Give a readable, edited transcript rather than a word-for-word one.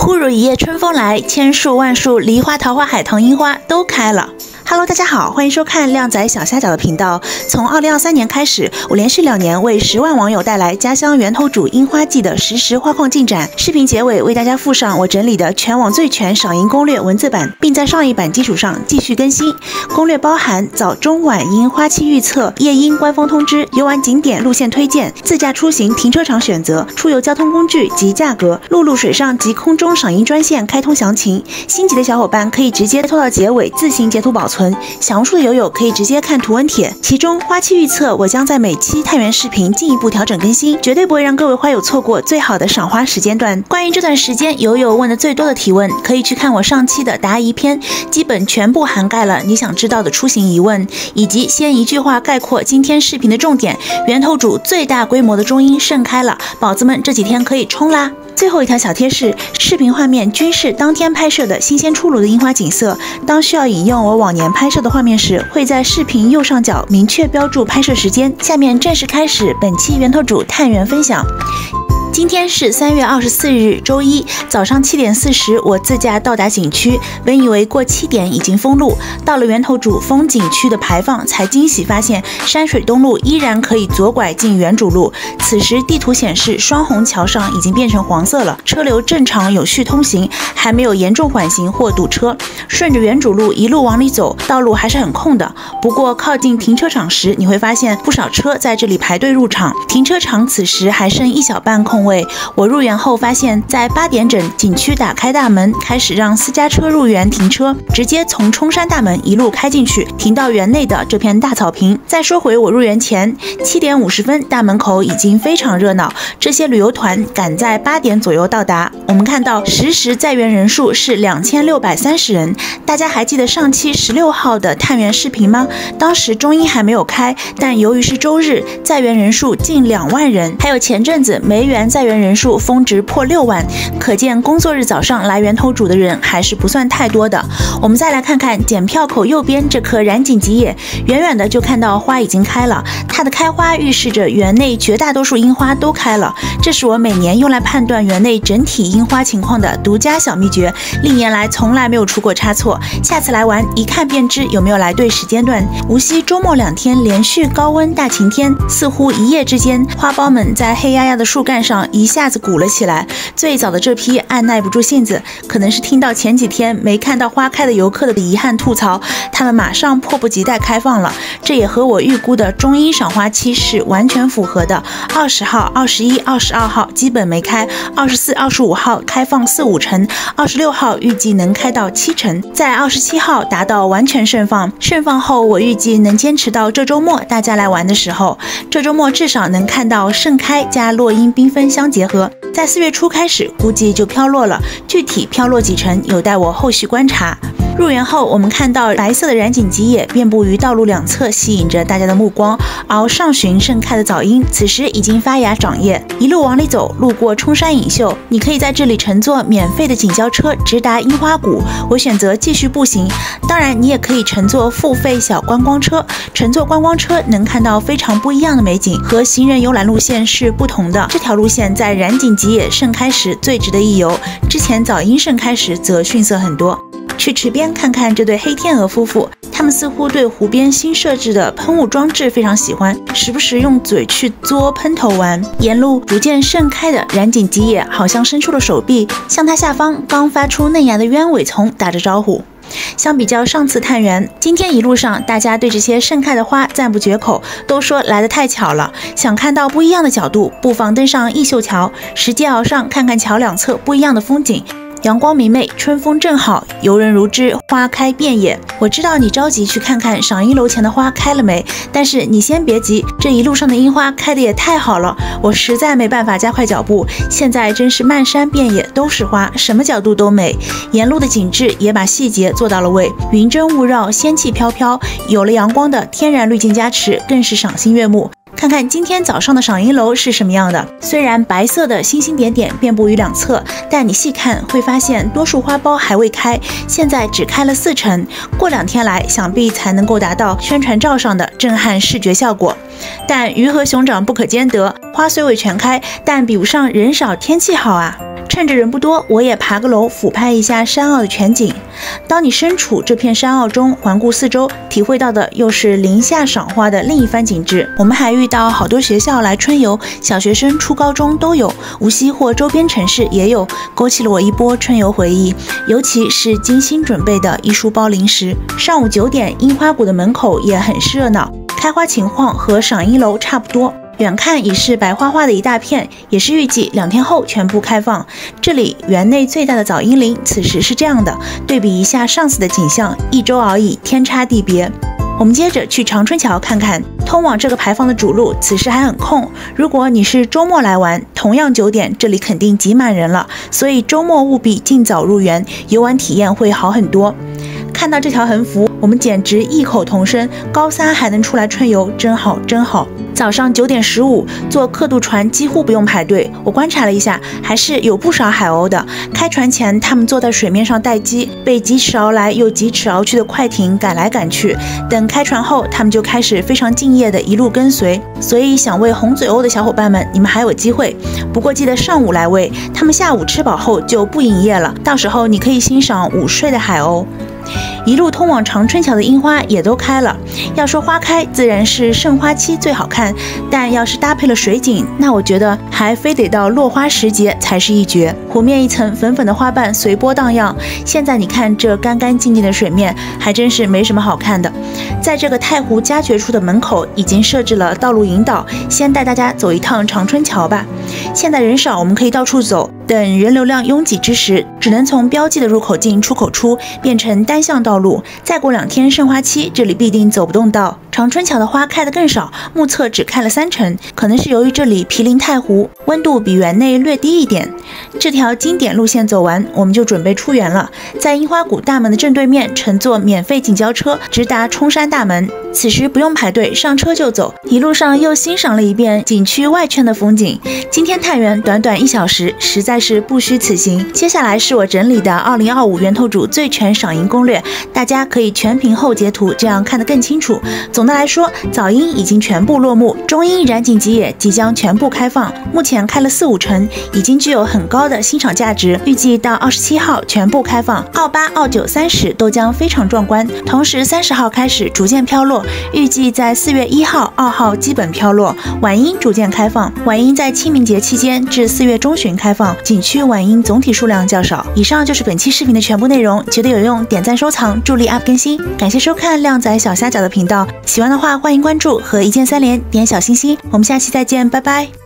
忽如一夜春风来，千树万树梨花桃花海棠樱花都开了。Hello， 大家好，欢迎收看靓仔小虾饺的频道。从2023年开始，我连续2年为10万网友带来家乡源头渚樱花季的实时花况进展。视频结尾为大家附上我整理的全网最全赏樱攻略文字版，并在上一版基础上继续更新。攻略包含早中晚樱花期预测、夜樱官方通知、游玩景点路线推荐、自驾出行停车场选择、出游交通工具及价格、陆路水上及空中赏樱专线开通详情。心急的小伙伴可以直接拖到结尾自行截图保存。想入数的友友可以直接看图文帖，其中花期预测我将在每期探源视频进一步调整更新，绝对不会让各位花友错过最好的赏花时间段。关于这段时间友友问的最多的提问，可以去看我上期的答疑篇，基本全部涵盖了你想知道的出行疑问，以及先一句话概括今天视频的重点：源头渚最大规模的中樱盛开了，宝子们这几天可以冲啦！最后一条小贴士，视频画面均是当天拍摄的新鲜出炉的樱花景色，当需要引用我往年拍摄的画面时，会在视频右上角明确标注拍摄时间。下面正式开始本期源头渚探源分享。今天是3月24日周一早上7点40，我自驾到达景区，本以为过7点已经封路，到了源头渚风景区的排放，才惊喜发现山水东路依然可以左拐进原主路。此时地图显示双虹桥上已经变成黄色了，车流正常有序通行，还没有严重缓行或堵车。顺着原主路一路往里走，道路还是很空的，不过靠近停车场时，你会发现不少车在这里排队入场。停车场此时还剩一小半空位，我入园后发现，在8点整，景区打开大门，开始让私家车入园停车，直接从冲山大门一路开进去，停到园内的这片大草坪。再说回我入园前，7点50分，大门口已经非常热闹，这些旅游团赶在8点左右到达。我们看到实时在园人数是2630人。大家还记得上期16号的探源视频吗？当时中樱还没有开，但由于是周日，在园人数近2万人。还有前阵子梅园在园人数峰值破6万，可见工作日早上来源头渚的人还是不算太多的。我们再来看看检票口右边这棵染井吉野，远远的就看到花已经开了，它的开花预示着园内绝大多数樱花都开了，这是我每年用来判断园内整体樱花情况的独家小秘诀，历年来从来没有出过差错。下次来玩一看便知有没有来对时间段。无锡周末2天连续高温大晴天，似乎一夜之间花苞们在黑压压的树干上一下子鼓了起来。最早的这批按耐不住性子，可能是听到前几天没看到花开的游客的遗憾吐槽，他们马上迫不及待开放了。这也和我预估的中樱赏花期是完全符合的。20号、21、22号基本没开，24、25号开放4-5成，26号预计能开到7成，在27号达到完全盛放。盛放后我预计能坚持到这周末大家来玩的时候，这周末至少能看到盛开加落樱缤纷相结合。在4月初开始估计就飘落了，具体飘落几成有待我后续观察。入园后，我们看到白色的染井吉野遍布于道路两侧，吸引着大家的目光。而上旬盛开的早樱，此时已经发芽长叶。一路往里走，路过冲山影秀，你可以在这里乘坐免费的景交车直达樱花谷。我选择继续步行，当然你也可以乘坐付费小观光车。乘坐观光车能看到非常不一样的美景，和行人游览路线是不同的。这条路线在染井吉野盛开时最值得一游，之前早樱盛开时则逊色很多。去池边看看这对黑天鹅夫妇，他们似乎对湖边新设置的喷雾装置非常喜欢，时不时用嘴去嘬喷头玩。沿路逐渐盛开的染井吉野好像伸出了手臂，向它下方刚发出嫩芽的鸢尾丛打着招呼。相比较上次探源，今天一路上大家对这些盛开的花赞不绝口，都说来得太巧了。想看到不一样的角度，不妨登上艺秀桥，石阶鳌上看看桥两侧不一样的风景。阳光明媚，春风正好，游人如织，花开遍野。我知道你着急去看看赏樱楼前的花开了没，但是你先别急，这一路上的樱花开得也太好了，我实在没办法加快脚步。现在真是漫山遍野都是花，什么角度都美。沿路的景致也把细节做到了位，云蒸雾绕，仙气飘飘，有了阳光的天然滤镜加持，更是赏心悦目。看看今天早上的赏樱楼是什么样的。虽然白色的星星点点遍布于两侧，但你细看会发现多数花苞还未开，现在只开了4成，过2天来想必才能够达到宣传照上的震撼视觉效果。但鱼和熊掌不可兼得，花虽未全开，但比不上人少天气好啊。趁着人不多，我也爬个楼俯拍一下山坳的全景。当你身处这片山坳中，环顾四周，体会到的又是林下赏花的另一番景致。我们还遇到好多学校来春游，小学生、初高中都有，无锡或周边城市也有，勾起了我一波春游回忆。尤其是精心准备的一书包零食。上午9点，樱花谷的门口也很是热闹，开花情况和赏樱楼差不多。远看已是白花花的一大片，也是预计2天后全部开放。这里园内最大的早樱林此时是这样的，对比一下上次的景象，1周而已，天差地别。我们接着去长春桥看看，通往这个牌坊的主路此时还很空。如果你是周末来玩，同样9点，这里肯定挤满人了，所以周末务必尽早入园，游玩体验会好很多。看到这条横幅，我们简直异口同声，高3还能出来春游，真好真好。早上9点15，坐客渡船几乎不用排队。我观察了一下，还是有不少海鸥的。开船前，他们坐在水面上待机，被疾驰而来又疾驰而去的快艇赶来赶去。等开船后，他们就开始非常敬业的一路跟随。所以想喂红嘴鸥的小伙伴们，你们还有机会。不过记得上午来喂，他们下午吃饱后就不营业了。到时候你可以欣赏午睡的海鸥。一路通往长春桥的樱花也都开了。要说花开，自然是盛花期最好看，但要是搭配了水景，那我觉得还非得到落花时节才是一绝。湖面一层粉粉的花瓣随波荡漾，现在你看这干干净净的水面，还真是没什么好看的。在这个太湖夹绝处的门口已经设置了道路引导，先带大家走一趟长春桥吧。现在人少，我们可以到处走。等人流量拥挤之时，只能从标记的入口进出口出，变成单向道路。再过2天盛花期，这里必定走不动道。长春桥的花开得更少，目测只开了3成，可能是由于这里毗邻太湖，温度比园内略低一点。这条经典路线走完，我们就准备出园了。在樱花谷大门的正对面，乘坐免费景交车直达冲山大门。此时不用排队，上车就走。一路上又欣赏了一遍景区外圈的风景。今天探园短短1小时，实在是不虚此行。接下来是我整理的2025源头主最全赏樱攻略，大家可以全屏后截图，这样看得更清楚。总的来说，早樱已经全部落幕，中樱染井吉野即将全部开放，目前开了4-5成，已经具有很高的欣赏价值。预计到27号全部开放，28、29、30都将非常壮观。同时30号开始逐渐飘落，预计在4月1号、2号基本飘落，晚樱逐渐开放。晚樱在清明节期间至4月中旬开放，景区晚樱总体数量较少。以上就是本期视频的全部内容，觉得有用点赞收藏，助力 UP 更新。感谢收看靓仔小虾饺的频道，喜欢的话欢迎关注和一键3连，点小心心。我们下期再见，拜拜。